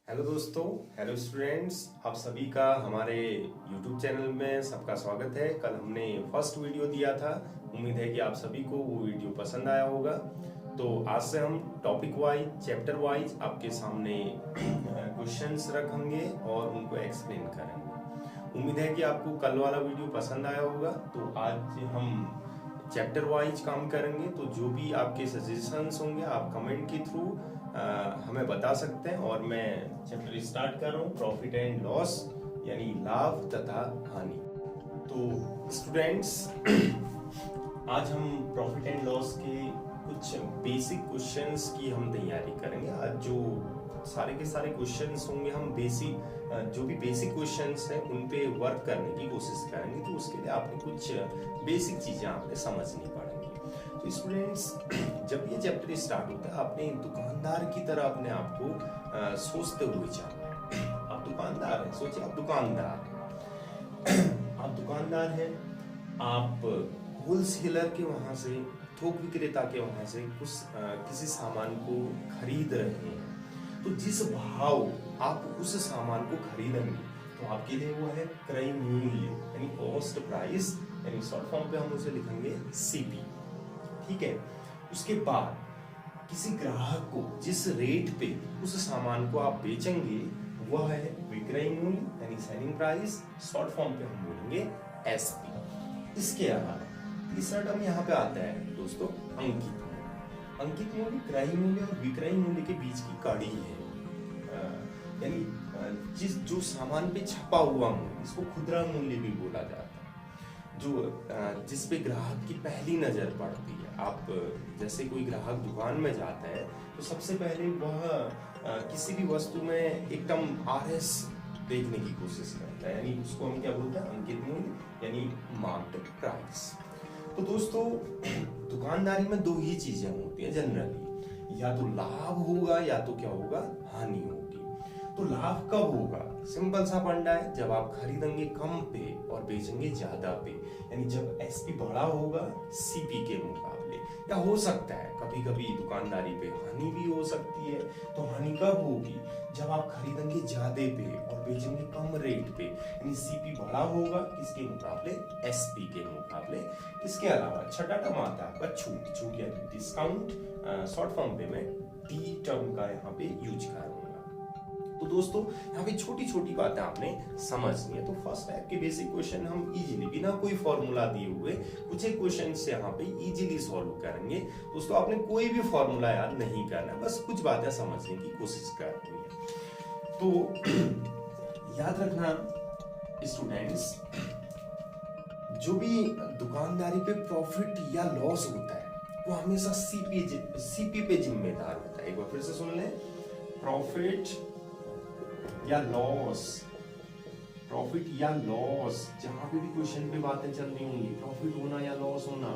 Hello दोस्तों, hello students, आप सभी का हमारे YouTube चैनल में सबका स्वागत है। कल हमने फर्स्ट वीडियो दिया था। उम्मीद है कि आप सभी को वो वीडियो पसंद आया होगा। तो आज से हम टॉपिक वाइज, चैप्टर वाइज आपके सामने क्वेश्चंस रखेंगे और उनको एक्सप्लेन करेंगे। उम्मीद है कि आपको कल वाला वीडियो पसंद आया होगा। तो आज हम चैप्टर वाइज काम करेंगे। तो जो भी आपके सजेशंस होंगे आप कमेंट के थ्रू हमें बता सकते हैं। और मैं चैप्टर स्टार्ट कर रहा हूँ, प्रॉफिट एंड लॉस, यानी लाभ तथा हानि। तो स्टूडेंट्स, आज हम प्रॉफिट एंड लॉस के कुछ बेसिक क्वेश्चंस की हम तैयारी करेंगे। आज जो सारे के सारे क्वेश्चंस होंगे, हम जो भी बेसिक क्वेश्चंस हैं उन पे वर्क करने की कोशिश करेंगे। तो उसके लिए आपने कुछ बेसिक चीजें आपने समझनी पड़ेंगी। तो स्टूडेंट्स, जब ये चैप्टर स्टार्ट होता है, आपने दुकानदार की तरह अपने आप को सोचते हुए चलना है। आप दुकानदार हैं, सोचिए आप दुकानदार आप दुकानदार हैं। आप होलसेलर के वहां से, थोक विक्रेता के वहां से कुछ किसी सामान को खरीद रहे हैं। तो जिस भाव आप उस सामान को खरीदेंगे, तो आपके लिए वो है क्रय मूल्य, यानी कॉस्ट प्राइस, यानी शॉर्ट फॉर्म पे हम उसे लिखेंगे सीपी। ठीक है। उसके बाद किसी ग्राहक को जिस रेट पे उस सामान को आप बेचेंगे, वह है विक्रय मूल्य, यानी सेलिंग प्राइस। शॉर्ट फॉर्म पे हम बोलेंगे एसपी। इसके अलावा तीसरा टर्म यहाँ पे आता है दोस्तों, अंकित। अंकित मूल्य क्रय मूल्य और विक्रय मूल्य के बीच की कड़ी है। यानी जो सामान पे छपा हुआ मूल्य, इसको खुदरा मूल्य भी बोला जाता है। जो जिस पे ग्राहक की पहली नजर पड़ती है। आप जैसे कोई ग्राहक दुकान में जाता है, तो सबसे पहले वह किसी भी वस्तु में एकदम आरएस देखने की कोशिश करता है, यानी उसको हम क्या बोलते हैं, अंकित मूल्य, यानी मार्क्ड प्राइस। तो दोस्तों, दुकानदारी में दो ही चीजें होती हैं जनरली, या तो लाभ होगा या तो क्या होगा, हानि होगी। तो लाभ कब होगा? सिंपल सा फंडा है, जब आप खरीदेंगे कम पे और बेचेंगे ज्यादा पे, यानी जब एसपी बड़ा होगा सीपी के मुकाबले। या हो सकता है कभी कभी दुकानदारी पे हानि भी हो सकती है। तो हानि कब होगी? जब आप खरीदेंगे ज्यादा पे और बेचेंगे कम रेट पे, यानी सीपी बड़ा होगा किसके मुकाबले, एसपी के मुकाबले। इसके अलावा छठा टर्म आता है आपका छूट। छूट यानी डिस्काउंट। शॉर्ट फॉर्म पे मैं डी टर्म का यहाँ पे यूज करूंगा। तो दोस्तों, यहाँ पे छोटी छोटी बातें आपने समझनी है। तो फर्स्ट टाइप के बेसिक क्वेश्चन हम इजीली, बिना कोई फॉर्मूला दिए हुए, कुछ एक क्वेश्चन से यहाँ पे इजीली सॉल्व करेंगे। दोस्तों, आपने कोई भी फॉर्मूला याद नहीं करना, बस कुछ बातें समझने की कोशिश करनी है। तो याद रखना स्टूडेंट्स, जो भी दुकानदारी पे प्रॉफिट या लॉस होता है, वो हमेशा सीपी पे जिम्मेदार होता है। एक बार फिर से सुन लें, प्रॉफिट या लॉस, प्रॉफिट या लॉस, जहां पे भी क्वेश्चन पे बातें चल रही होंगी, प्रॉफिट होना या लॉस होना,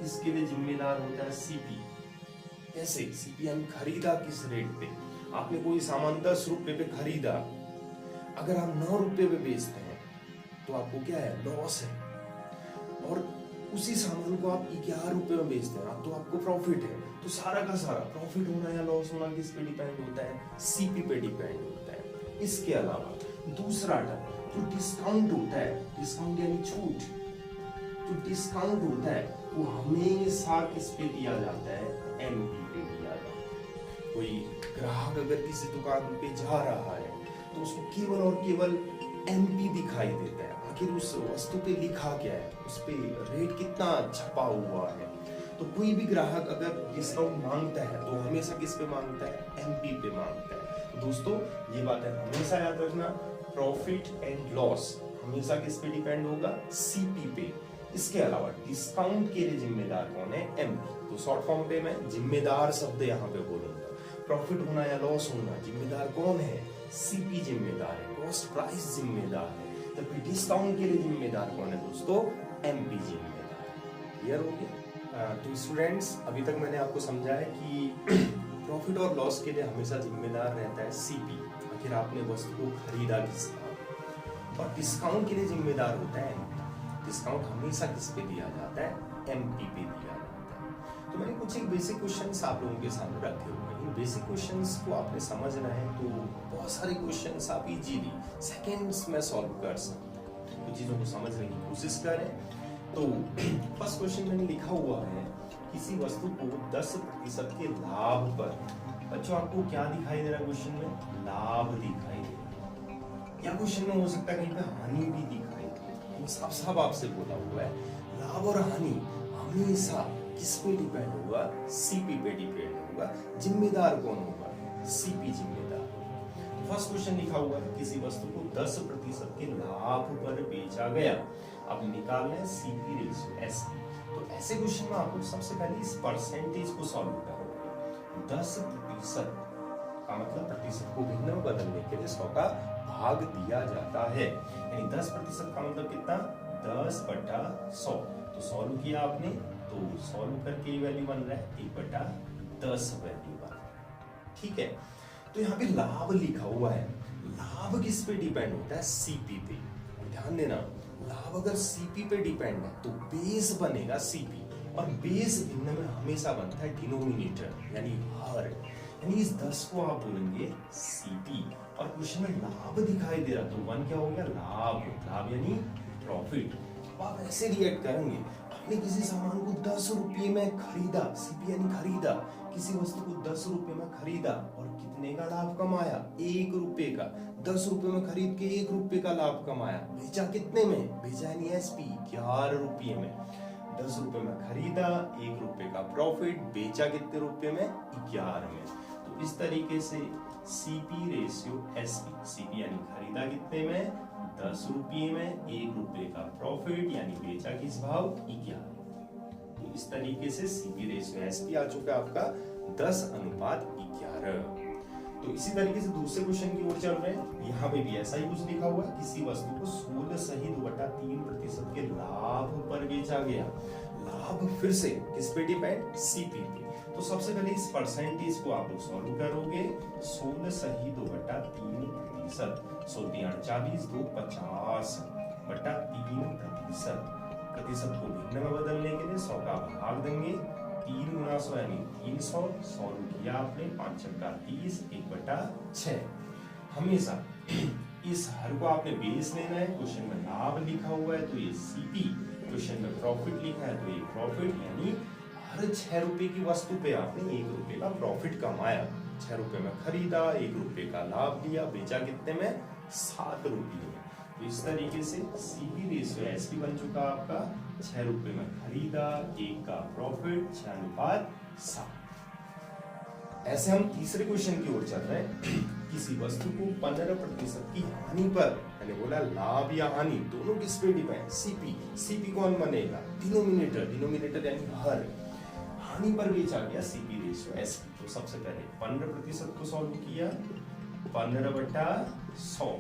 इसके लिए जिम्मेदार होता है सीपी। कैसे? सीपी यानी खरीदा किस रेट पे। आपने कोई सामान 10 रुपए पे खरीदा, अगर आप 9 रुपए पे बेचते हैं तो आपको क्या है, लॉस है। और उसी सामान को आप 11 रुपए में बेचते हैं तो आपको प्रॉफिट है। तो सारा का सारा प्रॉफिट होना या लॉस होना किस पे डिपेंड होता है, सीपी पे डिपेंड होता है। इसके अलावा दूसरा टर्म जो डिस्काउंट होता है, डिस्काउंट यानी छूट, जो डिस्काउंट होता है वो हमेशा किस पे दिया जाता है, एमपी पे दिया जाता है। कोई ग्राहक अगर किसी दुकान पे जा रहा है तो उसको केवल और केवल एमपी दिखाई देता है, आखिर उस वस्तु पे लिखा क्या है, उस पे रेट कितना छपा हुआ है। तो कोई भी ग्राहक अगर डिस्काउंट मांगता है तो हमेशा किस पे मांगता है, एमपी पे मांगता है। तो दोस्तों, ये बातें हमेशा याद रखना, प्रॉफिट एंड लॉस हमेशा किस पे डिपेंड होगा, सीपी पे। इसके अलावा डिस्काउंट के लिए जिम्मेदार कौन है, एमपी। तो शॉर्ट फॉर्म पे मैं जिम्मेदार शब्द यहाँ पे बोलूंगा। प्रॉफिट होना या लॉस होना जिम्मेदार कौन है, सीपी जिम्मेदार है, कॉस्ट प्राइस जिम्मेदार है। जबकि डिस्काउंट के लिए जिम्मेदार कौन है दोस्तों, एमपी जिम्मेदार है। क्लियर हो गया? तो स्टूडेंट्स, अभी तक मैंने आपको समझाया कि प्रॉफिट और लॉस के लिए हमेशा जिम्मेदार रहता है सीपी, आखिर आपने वस्तु को खरीदा किसका। और डिस्काउंट के लिए जिम्मेदार होता है एमपी। डिस्काउंट हमेशा किस पे दिया जाता है, एमपी पे दिया जाता है। तो मैंने कुछ एक बेसिक क्वेश्चंस आप लोगों के सामने रखे हुए हैं। बेसिक क्वेश्चंस को आपने समझना है तो बहुत सारे क्वेश्चंस आप इजीली सेकंड्स में सॉल्व कर सकते हैं। तो चीज़ों को समझने की कोशिश करें। तो फर्स्ट क्वेश्चन मैंने लिखा हुआ है, किसी वस्तु को 10% के लाभ पर। बच्चों आपको क्या दिखाई दे रहा है क्वेश्चन में? लाभ दिखाई दे रहा है, या क्वेश्चन में हो सकता है कहीं पे हानि भी दिखाई दे। साफ साफ आपसे बोला हुआ है लाभ और हानि हमेशा किस पे डिपेंड होगा? सीपी पे डिपेंड होगा। जिम्मेदार कौन होगा? सीपी जिम्मेदार। फर्स्ट क्वेश्चन लिखा हुआ है, किसी वस्तु को 10% के लाभ पर बेचा गया। अब निकालना है सीपी रेशियो एसपी। तो ऐसे क्वेश्चन में आपको सबसे पहले इस परसेंटेज को सॉल्व करोगे। 10% का मतलब प्रतिशत को भिन्न में बदलने के लिए 100 का भाग दिया जाता है, यानी 10% का मतलब कितना? 10/100। तो सॉल्व किया आपने, तो सॉल्व करके वैल्यू बन रहा है 1/10 वैल्यू बन रहा है। ठीक है, तो यहाँ पे लाभ लिखा हुआ है। लाभ किस पे डिपेंड होता है? सीपी पे। ध्यान देना, लाभ अगर सीपी पे डिपेंड है तो बेस बनेगा सीपी, और बेस भिन्न में हमेशा बनता है डिनोमिनेटर यानी हर, यानी इस 10 को आप बोलेंगे सीपी। और क्वेश्चन में लाभ दिखाई दे रहा तो 1 क्या हो गया? लाभ। लाभ यानी प्रॉफिट। तो आप ऐसे रिएक्ट करेंगे, आपने किसी सामान को 10 रुपये में खरीदा, सीपी यानी खरीदा, किसी वस्तु को 10 रुपये में खरीदा और कितने का लाभ कमाया? 1 रुपये का। 10 रुपये में खरीद के 1 रुपये का लाभ कमाया। बेचा कितने में? बेचा यानी एसपी 11 रुपये में। 10 रुपये में खरीदा, 1 रुपये का प्रॉफिट, बेचा कितने रुपये में? 11 में। तो इस तरीके से सीपी रेशियो एसपी, सीपी यानी खरीदा कितने में? 10 रुपये में, 1 रुपये का प्रॉफिट यानी बेचा किस भाव? 11। तो इस तरीके से सीपी रेशियो एसपी आ चुका है आपका 10:11। तो इसी तरीके से दूसरे क्वेश्चन की ओर चल रहे हैं। यहाँ पे भी ऐसा ही कुछ लिखा हुआ है, किसी वस्तु को 16.3% के लाभ पर बेचा गया। लाभ फिर से किस पे डिपेंड? सीपी पे। तो सबसे पहले इस परसेंटेज को आप लोग सॉल्व करोगे। 16.3%, 40 2 50/3%। प्रतिशत को भिन्न में बदलने के लिए 100 का भाग देंगे। 3 गुना 100 यानी 300। सॉल्व किया आपने, 5 × 30, 1/6। हमेशा इस हर को आपने बेस लेना है। क्वेश्चन में लाभ लिखा हुआ है तो ये सीपी, क्वेश्चन में प्रॉफिट लिखा है तो ये प्रॉफिट, यानी हर 6 रुपए की वस्तु पे आपने 1 रुपए का प्रॉफिट कमाया। 6 रुपए में खरीदा, 1 रुपए का लाभ लिया, बेचा कितने में? 7 रुपये में। तो इस तरीके से सीपी रेशियो एसपी बन चुका आपका। 6 रुपए में खरीदा, 1 का प्रॉफिट, 6:7। ऐसे हम तीसरे क्वेश्चन की ओर चल रहे हैं। किसी वस्तु को 15% की हानि पर, मैंने बोला लाभ या हानि दोनों किस पे डिपेंड? सीपी। सीपी कौन बनेगा? डिनोमिनेटर। डिनोमिनेटर यानी हर। हानि पर बेचा गया, सीपी रेशियो एसपी। तो सबसे पहले 15% को सॉल्व किया, 15/100,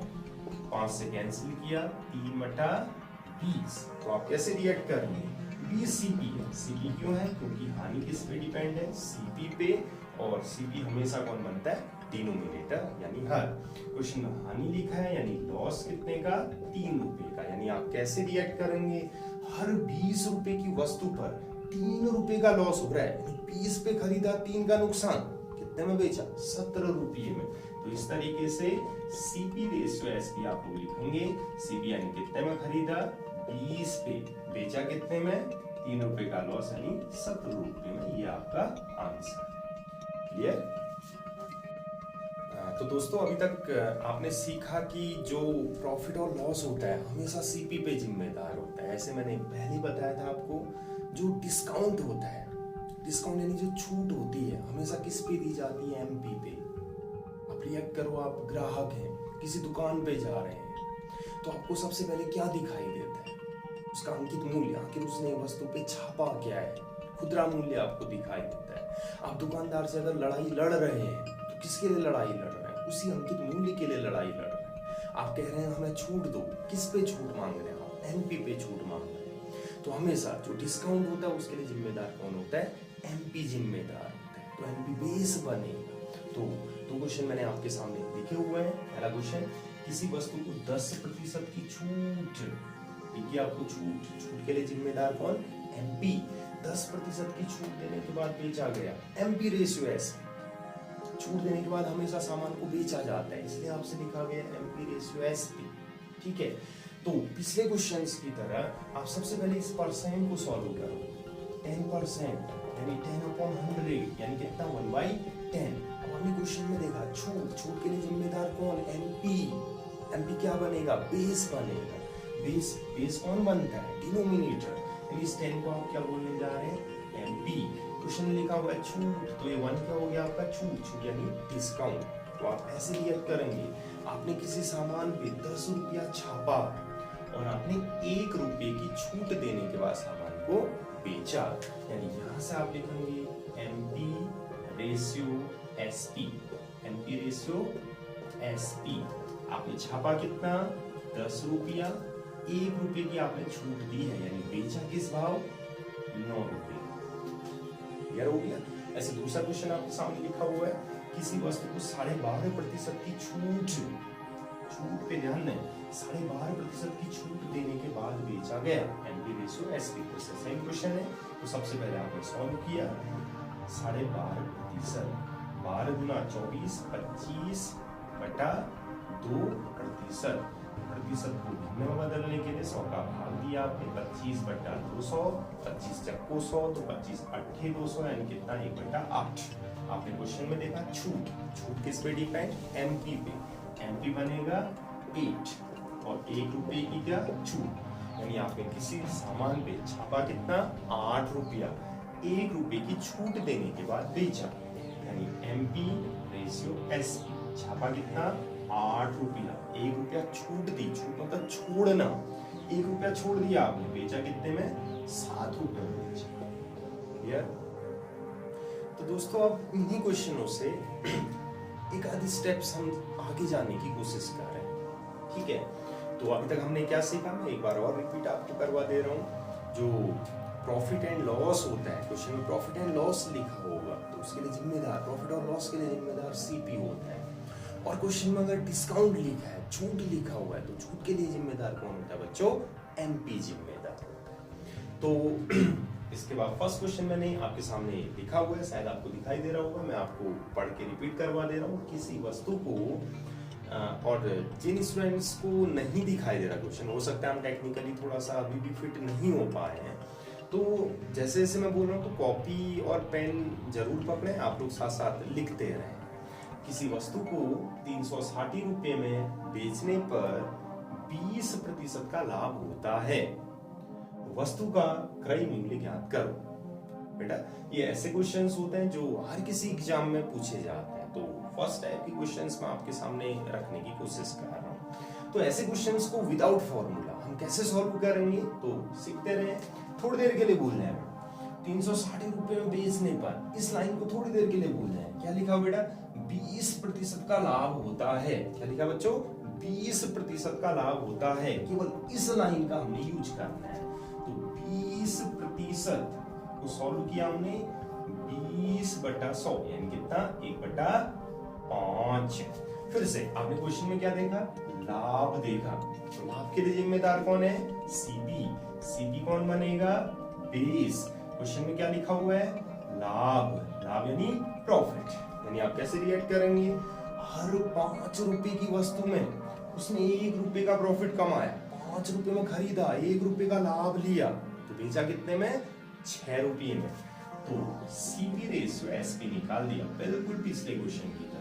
5 से कैंसिल किया, 3/20। तो आप कैसे रिएक्ट करेंगे? 20 सीपी है। सीपी क्यों है? क्योंकि हानि किस पे डिपेंड है? सीपी पे। और सीपी हमेशा कौन बनता है? डिनोमिनेटर यानी हर। क्वेश्चन में हानि लिखा है यानी लॉस कितने का? 3 रुपए का। यानी आप कैसे रिएक्ट करेंगे? हर 20 रुपए की वस्तु पर 3 रुपए का लॉस हो रहा है, 20 पे खरीदा, 3 का नुकसान, कितने में बेचा? 17 रुपये में। तो इस तरीके से सीपी रेशियो एसपी आप लोग लिखेंगे। सीपी यानी कितने में खरीदा? 20 पे, बेचा कितने में? 3 रुपए का लॉस यानी 17 रुपये में। ये आपका आंसर। क्लियर? तो दोस्तों अभी तक आपने सीखा कि जो प्रॉफिट और लॉस होता है हमेशा सीपी पे जिम्मेदार होता है। ऐसे मैंने पहले बताया था आपको, जो डिस्काउंट होता है, डिस्काउंट यानी जो छूट होती है हमेशा किस पे दी जाती है? एमपी पे। आप रिएक्ट करो, आप ग्राहक हैं, किसी दुकान पे जा रहे हैं, तो आपको सबसे पहले क्या दिखाई देता है? उसका अंकित मूल्य, आखिर उसने वस्तु पे छापा क्या है, खुदरा मूल्य आपको दिखाई देता है। आप दुकानदार से अगर लड़ाई लड़ रहे हैं तो किसके लिए लड़ाई लड़ रहे हैं? उसी अंकित मूल्य के लिए लड़ाई लड़ रहे हैं। आप कह रहे हैं हमें छूट दो, किस पे छूट मांग रहे हैं? आप एमपी पे छूट मांग रहे हैं। तो हमेशा जो डिस्काउंट होता है उसके लिए जिम्मेदार कौन होता है? एमपी जिम्मेदार होता है। तो एमपी बेस बनेगा। तो क्वेश्चन मैंने आपके सामने लिखे हुए हैं। पहला क्वेश्चन, किसी वस्तु को 10% की छूट, देखिए आपको छूट के लिए जिम्मेदार कौन? एमपी। 10% की छूट देने के बाद बेचा गया, एमपी रेशियो एसपी। छूट देने के बाद हमेशा सामान को बेचा जाता है, इसलिए आपसे लिखा गया एमपी रेशियो एसपी। ठीक है, तो पिछले क्वेश्चंस की तरह आप सबसे पहले इस परसेंट को सॉल्व करो। 10% यानी 10/100 यानी कितना 1/10। अब हमने क्वेश्चन में देखा छूट के लिए जिम्मेदार कौन, एमपी। एमपी क्या बनेगा, बेस बनेगा। बेस कौन बनता है, डिनोमिनेटर। यानी इस 10 को आप क्या बोलने जा रहे हैं, एमपी। क्वेश्चन में लिखा हुआ है छूट, तो ये 1 क्या हो गया आपका, छूट यानी डिस्काउंट। तो आप ऐसे रिएक्ट करेंगे, आपने किसी सामान पे 10 रुपया छापा और आपने 1 रुपये की छूट देने के बाद सामान को बेचा, यानी यहां से आप लिखेंगे MP ratio SP. MP ratio SP, आपने छापा कितना, 10 रुपया, 1 रुपये की आपने छूट दी है, यानी बेचा किस भाव, 9 रुपये। क्लियर हो गया। ऐसे दूसरा क्वेश्चन आपके सामने लिखा हुआ है, किसी वस्तु को 12.5% की छूट पे ध्यान दें, 12.5% की छूट देने के बाद बेचा गया, MP ratio SP. Same question है, तो सबसे पहले आपने सॉल्व किया 12.5%, 12 गुना 24, 25/2%। प्रतिशत को भिन्न में बदलने के लिए 100 का भाग दिया आपने, 25/200, 25 चक्को 100, तो 25 8 200 यानी कितना 1/8। आपने क्वेश्चन में देखा छूट किस पे डिपेंड, एमपी पे। एमपी बनेगा 8 और 1 रुपये की क्या छूट, यानी आपने किसी सामान पे छापा कितना 8 रुपया, 1 रुपये की छूट देने के बाद बेचा, यानी एमपी रेशियो एसपी। छापा कितना 8 रुपया, 1 रुपया छूट दी, छूट मतलब छोड़ना, 1 रुपया छोड़ दिया आपने, बेचा कितने में 7 रुपये में बेचा। क्लियर। तो दोस्तों अब इन्हीं क्वेश्चनों से एक आधी स्टेप्स हम आगे जाने की कोशिश कर रहे हैं। ठीक है, तो अभी तक हमने क्या सीखा, मैं एक बार और रिपीट आपको करवा दे रहा हूँ। जो प्रॉफिट एंड लॉस होता है, क्वेश्चन में प्रॉफिट एंड लॉस लिखा होगा, तो उसके लिए जिम्मेदार, प्रॉफिट और लॉस के लिए जिम्मेदार सीपी होता है। और क्वेश्चन में अगर डिस्काउंट लिखा है, छूट लिखा हुआ है, तो छूट के लिए जिम्मेदार कौन होता है बच्चों, एमपी जिम्मेदार होता है। तो इसके बाद फर्स्ट क्वेश्चन मैंने आपके सामने लिखा हुआ है, शायद आपको दिखाई दे रहा होगा, मैं आपको पढ़ के रिपीट करवा दे रहा हूँ। किसी वस्तु को, और जिन स्टूडेंट्स को नहीं दिखाई दे रहा क्वेश्चन, हो सकता है हम टेक्निकली थोड़ा सा अभी भी फिट नहीं हो पाए हैं, तो जैसे जैसे मैं बोल रहा हूँ तो कॉपी और पेन जरूर पकड़ें, आप लोग साथ साथ लिखते रहें। किसी वस्तु को 360 रुपये में बेचने पर 20% का लाभ होता है, वस्तु का क्रय मूल्य ज्ञात करो। बेटा ये ऐसे क्वेश्चंस होते हैं जो हर किसी एग्जाम में पूछे जाते हैं, तो फर्स्ट टाइप के क्वेश्चंस मैं आपके सामने रखने की कोशिश कर रहा हूँ। तो ऐसे क्वेश्चंस को विदाउट फॉर्मूला हम कैसे सॉल्व करेंगे, तो सीखते रहे, थोड़ी देर के लिए भूलना है। 360 रुपये में बेचने पर, इस लाइन को थोड़ी देर के लिए भूलना है। क्या लिखा बेटा, 20% का लाभ होता है। क्या लिखा बच्चों, 20% का लाभ होता है। केवल इस लाइन का हमने यूज करना है। तो 20% को सॉल्व किया हमने, 20/100 यानी कितना 1/5। फिर से आपने क्वेश्चन में क्या देखा, लाभ देखा, तो लाभ के लिए जिम्मेदार कौन है, सीपी। सीपी कौन बनेगा, बेस। क्वेश्चन में क्या लिखा हुआ है, लाभ। लाभ यानी प्रॉफिट, यानी आप कैसे रिएक्ट करेंगे, हर 5 रुपए की वस्तु में उसने 1 रुपए का प्रॉफिट कमाया, 5 रुपए में खरीदा, 1 रुपए का लाभ लिया, तो बेचा कितने में, 6 रुपये में। तो सीपी रेशियो एसपी निकाल दिया, बिल्कुल पिछले क्वेश्चन की तरह।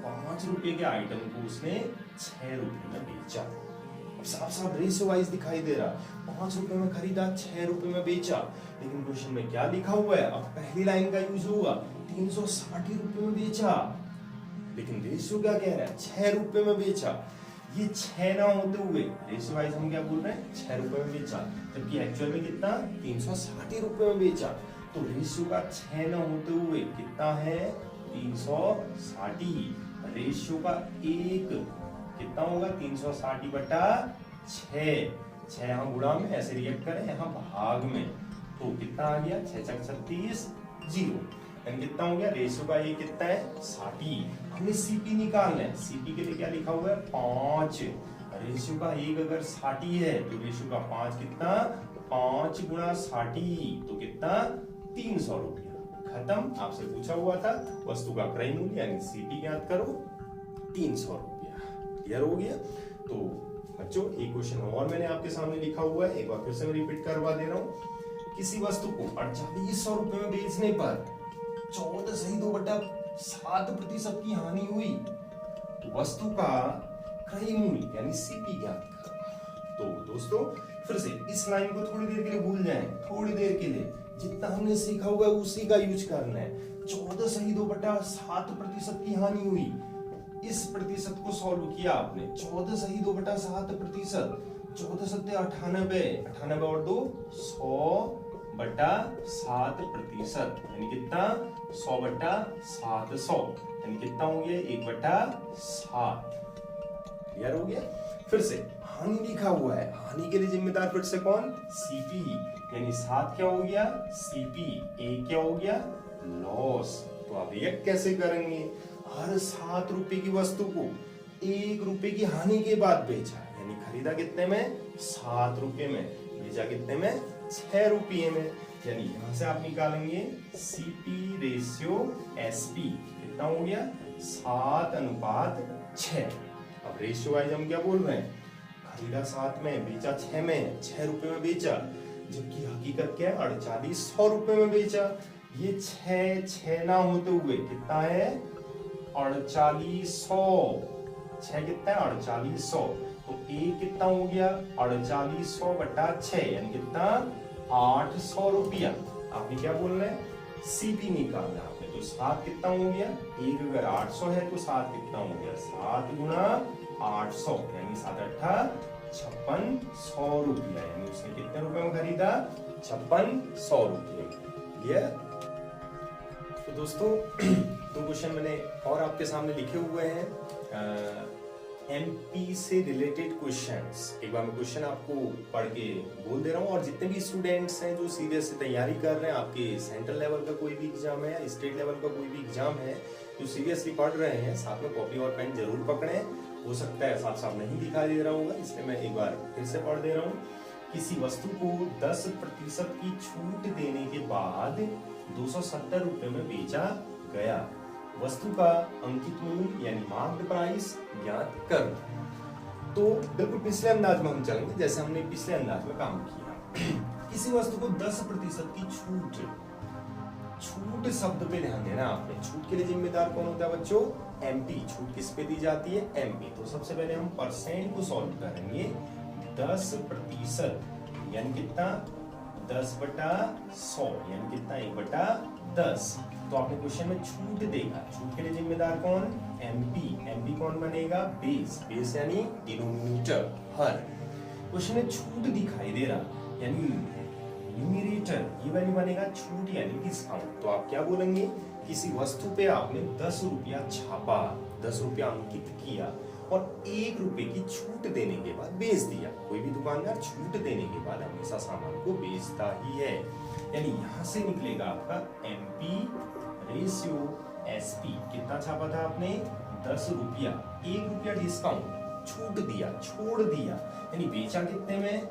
5 रुपए के आइटम को उसने 6 रुपए में बेचा। अब साफ साफ रेशियो वाइज दिखाई दे रहा, 5 रुपए में खरीदा, 6 रुपए में बेचा। लेकिन क्वेश्चन में क्या लिखा हुआ है, अब पहली लाइन का यूज होगा, 360 रुपए में बेचा, लेकिन रेशियो क्या कह रहा है, 6 रुपए में बेचा। ये 6 ना होते हुए रेशियो वाइज हम क्या बोल रहे हैं, 6 रुपए में बेचा, जबकि एक्चुअल में कितना 360 रुपए में बेचा। तो रेशियो का 6 ना होते हुए कितना है, 360। रेशियो का 1 कितना होगा, 360/6। 6 यहाँ गुणा में ऐसे रिएक्ट करें, यहाँ भाग में, तो कितना आ गया, 6 × 36 0, यानी कितना हो गया, रेशियो का ये कितना है, 60। हमने सीपी निकालना है, सीपी के लिए क्या लिखा हुआ है, 5। रेशियो का 1 अगर 60 है तो रेशियो का 5 कितना, 5 × 60, तो कितना 300 रुपया। खत्म। आपसे पूछा हुआ था वस्तु का क्रय मूल्य यानी सीपी ज्ञात करो, 300 रुपया। क्लियर हो गया? तो बच्चों एक क्वेश्चन और मैंने आपके सामने लिखा हुआ है, एक बार फिर से मैं रिपीट करवा दे रहा हूँ। किसी वस्तु को 4800 रुपए में बेचने पर 14.2/7% की हानि हुई तो वस्तु का क्रय मूल्य यानी सीपी ज्ञात करो। तो दोस्तों फिर से इस लाइन को थोड़ी देर के लिए भूल जाएं, थोड़ी देर के लिए जितना हमने सीखा हुआ है उसी का यूज करना है। 14.2/7% की हानि हुई, इस प्रतिशत को सॉल्व किया आपने। 14.2/7%, 14 सत्ते 98, 98 और 2 100/7%, यानी कितना 100/700, यानी कितना हो गया 1/7। क्लियर हो गया? फिर से हानि लिखा हुआ है, हानि के लिए जिम्मेदार फिर से कौन? सीपी, यानी 7 क्या हो गया? सीपी। ए क्या हो गया? लॉस। तो आप ये कैसे करेंगे? हर 7 रुपए की वस्तु को 1 रुपए की हानि के बाद बेचा, यानी खरीदा कितने में? 7 रुपए में, बेचा कितने में? 6 रुपये में। यानी यहां से आप निकालेंगे सीपी रेशियो एसपी, कितना हो गया? 7:6। अब रेशियो वाइज हम क्या बोल रहे हैं? खरीदा 7 में, बेचा 6 में, 6 रुपए में बेचा, जबकि हकीकत क्या है? 4800 रुपए में बेचा। ये 6 ना होते हुए कितना है? 4800। 6 कितना है? 4800। तो एक कितना हो गया? 4800/6, यानी कितना? 800 रुपया। आपने क्या बोल रहे हैं? सीपी निकालना आपने। तो 7 कितना हो गया? 1 अगर 800 है तो 7 कितना हो गया? 7 गुणा 800, यानी 7×8 5600 रुपया। यानी उसने कितने रुपए में खरीदा? 5600 रुपये। क्लियर? तो दोस्तों 2 क्वेश्चन मैंने और आपके सामने लिखे हुए हैं एमपी से रिलेटेड क्वेश्चंस। एक बार मैं क्वेश्चन आपको पढ़ के बोल दे रहा हूँ, और जितने भी स्टूडेंट्स हैं जो सीरियस से तैयारी कर रहे हैं, आपके सेंट्रल लेवल का कोई भी एग्जाम है, स्टेट लेवल का कोई भी एग्जाम है, जो सीरियसली पढ़ रहे हैं, साथ में कॉपी और पेन जरूर पकड़ें। हो सकता है साफ साफ नहीं दिखाई दे रहा होगा, इसलिए मैं एक बार फिर से पढ़ दे रहा हूँ। किसी वस्तु को 10% की छूट देने के बाद 270 रुपए में बेचा गया, वस्तु का अंकित मूल्य यानी मार्क्ड प्राइस ज्ञात कर। तो बिल्कुल पिछले अंदाज में हम चलेंगे जैसे हमने पिछले अंदाज में काम किया। किसी वस्तु को 10% की छूट, छूट शब्द पे ध्यान देना आपने। छूट के लिए जिम्मेदार कौन होता है बच्चों? एमपी। छूट किस पे दी जाती है? एमपी। तो सबसे पहले हम परसेंट को सॉल्व करेंगे। 10% यानी कितना? 10/100, यानी कितना? 1/10। तो आपने क्वेश्चन में छूट देखा, छूट के लिए जिम्मेदार कौन? एमपी। एमपी कौन बनेगा? बेस। बेस यानी डिनोमिनेटर, हर। क्वेश्चन में छूट दिखाई दे रहा, यानी न्यूमरेटर, ये वाली बनेगा छूट यानी डिस्काउंट। तो आप क्या बोलेंगे? किसी वस्तु पे आपने 10 रुपया छापा, 10 रुपया अंकित किया और 1 रुपए की छूट देने के बाद बेच दिया। कोई भी दुकानदार छूट देने के बाद हमेशा सामान को बेचता ही है। यानी यहां से निकलेगा आपका एमपी रेशियो एसपी। कितना छापा था आपने? 10 रुपया, 1 रुपया डिस्काउंट, छूट दिया, छोड़ दिया, यानी बेचा कितने में?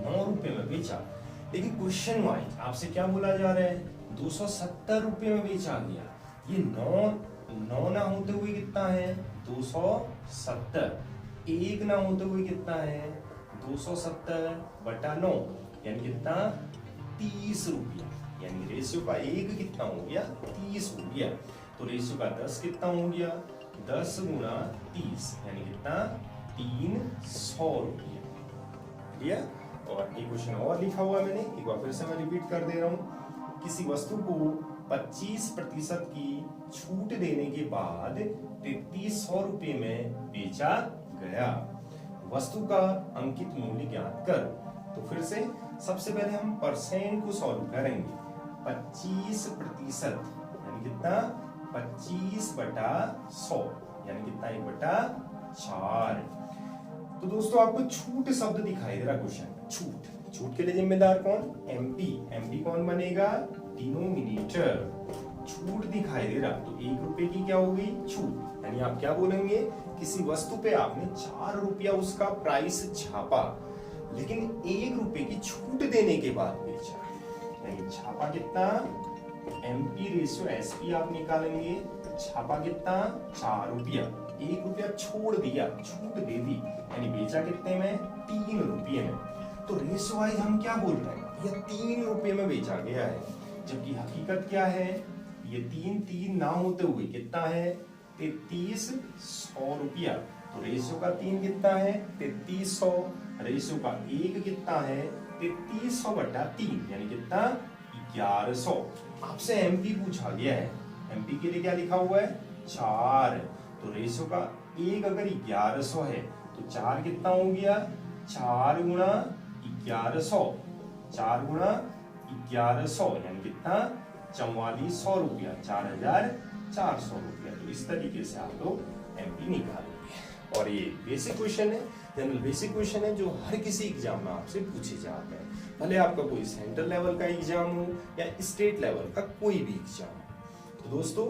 9 रुपए में बेचा। लेकिन क्वेश्चन वाइज आपसे क्या बोला जा रहा है? 270 रुपए में बेचा गया। ये 9 ना होते हुए कितना है? 270। 1 ना होते हुए कितना है? 270/9, यानी कितना? 30 रुपया। यानी रेशियो का 1 कितना हो गया? 30 हो गया। तो रेशियो का 10 कितना हो गया? 10 गुणा 30, यानी कितना? 300 रुपया। क्लियर? और एक क्वेश्चन और लिखा हुआ मैंने, एक बार फिर से मैं रिपीट कर दे रहा हूँ। किसी वस्तु को 25% की छूट देने के बाद 3300 रुपये में बेचा गया, वस्तु का अंकित मूल्य ज्ञात कर। तो फिर से सबसे पहले हम परसेंट को सॉल्व करेंगे। 25% यानी कितना? 25/100, यानी कितना? 1/4। तो दोस्तों आपको छूट शब्द दिखाई दे रहा क्वेश्चन। छूट, छूट के लिए जिम्मेदार कौन? एमपी। एमपी कौन बनेगा? डिनोमिनेटर। छूट दिखाई दे रहा, तो 1 रुपए की क्या हो गई? छूट। यानी आप क्या बोलेंगे? किसी वस्तु पे आपने 4 रुपया उसका प्राइस छापा, लेकिन 1 रुपए की छूट देने के बाद बेचा, यानी छापा कितना? MP रेशियो SP आप निकालेंगे, छापा कितना 4 रुपया, 1 रुपया छोड़ दिया, छूट दे दी, यानी बेचा कितने में 3 रुपये में। तो रेशियो वाइज हम क्या बोल रहे हैं, यह 3 रुपये में बेचा गया है, जबकि हकीकत क्या है, ये 3 ना होते हुए कितना है 3300 रुपया। तो रेशियो का 3 कितना है 3300, रेशियो का 1 कितना है 3300/3, यानी कितना 1100। आपसे MP पूछा गया है, MP के लिए क्या लिखा हुआ है 4, तो रेशियो का 1 अगर 1100 है तो 4 कितना हो गया 4 गुणा 1100, 4 गुणा 1100 यानी कितना 4400 रुपया, 4400 रुपया। तो इस तरीके से आप लोग MP निकालेंगे। और ये बेसिक क्वेश्चन है, जनरल बेसिक क्वेश्चन है जो हर किसी एग्जाम में आपसे पूछे जाते हैं, भले आपका कोई सेंट्रल लेवल का एग्जाम हो या स्टेट लेवल का कोई भी एग्जाम हो। तो दोस्तों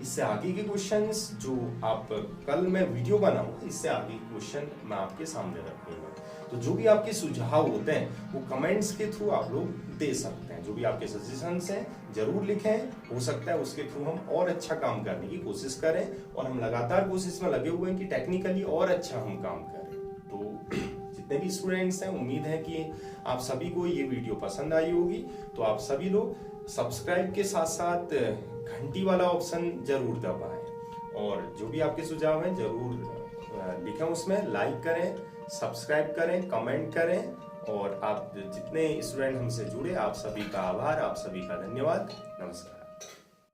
इससे आगे के क्वेश्चंस जो आप कल मैं वीडियो बनाऊंगा, इससे आगे के क्वेश्चन मैं आपके सामने रखूंगा। तो जो भी आपके सुझाव होते हैं वो कमेंट्स के थ्रू आप लोग दे सकते हैं, जो भी आपके सजेशंस हैं जरूर लिखें, हो सकता है उसके थ्रू हम और अच्छा काम करने की कोशिश करें, और हम लगातार कोशिश में लगे हुए हैं कि टेक्निकली और अच्छा हम काम करें। तो जितने भी स्टूडेंट्स हैं, उम्मीद है कि आप सभी को ये वीडियो पसंद आई होगी। तो आप सभी लोग सब्सक्राइब के साथ साथ घंटी वाला ऑप्शन जरूर दबाएं, और जो भी आपके सुझाव हैं जरूर लिखें, उसमें लाइक करें, सब्सक्राइब करें, कमेंट करें। और आप जितने स्टूडेंट हमसे जुड़े, आप सभी का आभार, आप सभी का धन्यवाद। नमस्कार।